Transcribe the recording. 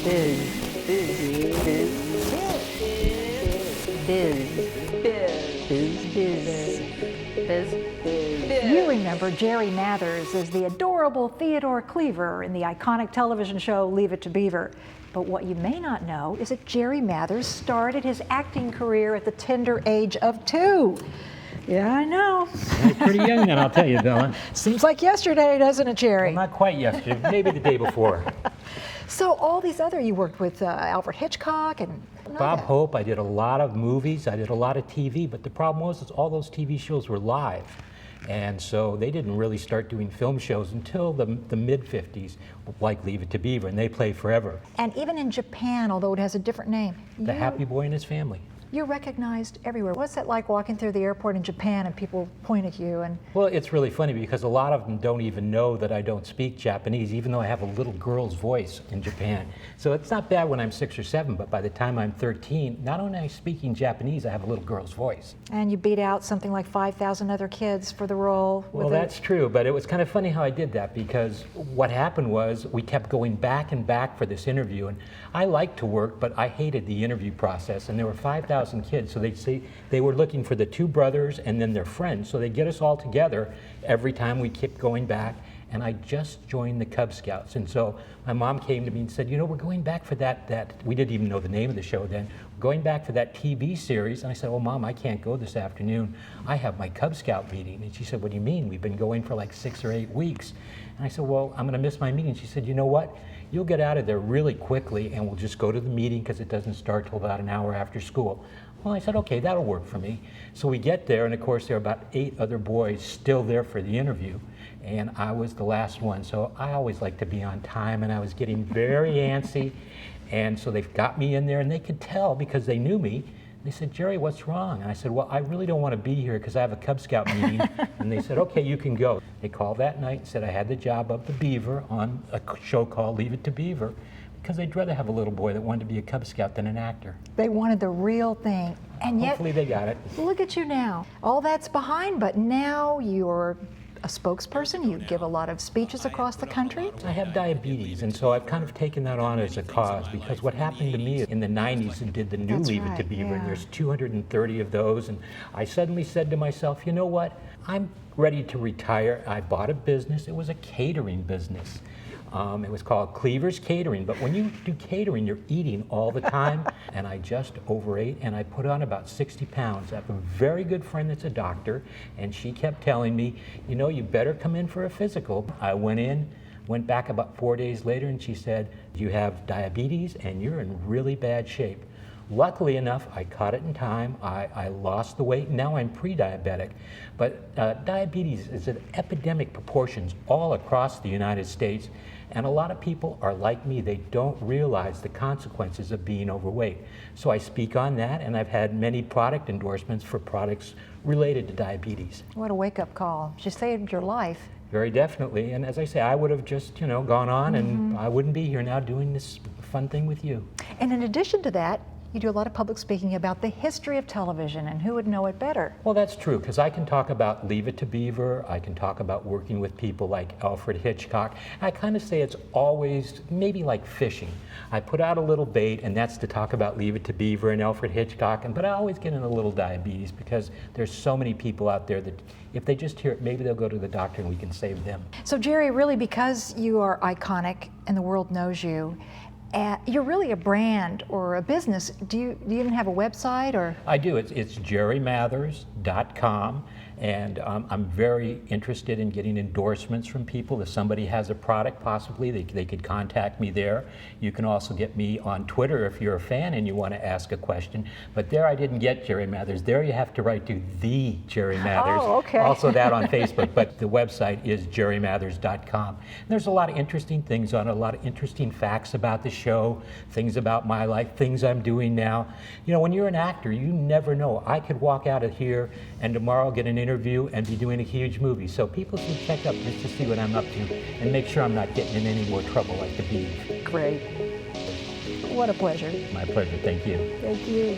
You remember Jerry Mathers as the adorable Theodore Cleaver in the iconic television show Leave It to Beaver. But what you may not know is that Jerry Mathers started his acting career at the tender age of 2. Yeah, I know. You're pretty young then, I'll tell you, Bella. Seems like yesterday, doesn't it, Jerry? Well, not quite yesterday, maybe the day before. So all these other, you worked with Alfred Hitchcock and... Bob Hope, I did a lot of movies, I did a lot of TV, but the problem was all those TV shows were live. And so they didn't really start doing film shows until the mid-50s, like Leave It to Beaver, and they play forever. And even in Japan, although it has a different name. The Happy Boy and His Family. You're recognized everywhere. What's that like walking through the airport in Japan and people point at you? And well, it's really funny because a lot of them don't even know that I don't speak Japanese, even though I have a little girl's voice in Japan. So it's not bad when I'm 6 or 7, but by the time I'm 13, not only am I speaking Japanese, I have a little girl's voice. And you beat out something like 5,000 other kids for the role. Well, that's true, but it was kind of funny how I did that because what happened was we kept going back and back for this interview, and I liked to work, but I hated the interview process, and there were 5,000 kids, so they'd say they were looking for the 2 brothers and then their friends, so they'd get us all together every time we kept going back. And I just joined the Cub Scouts, and so my mom came to me and said, you know, we're going back for that we didn't even know the name of the show then, we're going back for that TV series. And I said, well, Mom, I can't go this afternoon, I have my Cub Scout meeting. And she said, what do you mean? We've been going for like 6 or 8 weeks. And I said, well, I'm gonna miss my meeting. She said, you know what, you'll get out of there really quickly and we'll just go to the meeting because it doesn't start till about an hour after school. Well, I said, okay, that'll work for me. So we get there, and of course there are about 8 other boys still there for the interview, and I was the last one. So I always like to be on time, and I was getting very antsy. And so they've got me in there, and they could tell because they knew me. They said, Jerry, what's wrong? And I said, well, I really don't want to be here because I have a Cub Scout meeting. And they said, okay, you can go. They called that night and said I had the job of the Beaver on a show called Leave It to Beaver, because they'd rather have a little boy that wanted to be a Cub Scout than an actor. They wanted the real thing. And yet, hopefully they got it. Look at you now. All that's behind, but now you're a spokesperson. You give a lot of speeches across the country. I have diabetes, and so I've kind of taken that on as a cause, because what happened to me in the 90s and did the new That's Leave It to right, Beaver, yeah. and there's 230 of those, and I suddenly said to myself, you know what, I'm ready to retire. I bought a business. It was a catering business. It was called Cleaver's Catering, but when you do catering, you're eating all the time, and I just overate, and I put on about 60 pounds. I have a very good friend that's a doctor, and she kept telling me, you know, you better come in for a physical. I went in, went back about 4 days later, and she said, you have diabetes, and you're in really bad shape. Luckily enough, I caught it in time. I lost the weight. Now I'm pre-diabetic. But diabetes is at epidemic proportions all across the United States. And a lot of people are like me. They don't realize the consequences of being overweight. So I speak on that, and I've had many product endorsements for products related to diabetes. What a wake-up call. She saved your life. Very definitely. And as I say, I would have just, you know, gone on, and I wouldn't be here now doing this fun thing with you. And in addition to that, you do a lot of public speaking about the history of television, and who would know it better? Well, that's true, because I can talk about Leave It to Beaver, I can talk about working with people like Alfred Hitchcock. I kind of say it's always maybe like fishing. I put out a little bait, and that's to talk about Leave It to Beaver and Alfred Hitchcock, but I always get in a little diabetes because there's so many people out there that if they just hear it, maybe they'll go to the doctor and we can save them. So Jerry, really, because you are iconic and the world knows you, you're really a brand or a business. Do you even have a website? Or? I do. It's jerrymathers.com, and I'm very interested in getting endorsements from people. If somebody has a product, possibly, they could contact me there. You can also get me on Twitter if you're a fan and you want to ask a question. But there I didn't get Jerry Mathers. There you have to write to the Jerry Mathers. Oh, okay. Also that on Facebook, but the website is jerrymathers.com. And there's a lot of interesting things on it, a lot of interesting facts about the show, things about my life, things I'm doing now. You know, when you're an actor, you never know. I could walk out of here and tomorrow get an interview and be doing a huge movie. So people should check up just to see what I'm up to and make sure I'm not getting in any more trouble like the Beaver. Great. What a pleasure. My pleasure. Thank you. Thank you.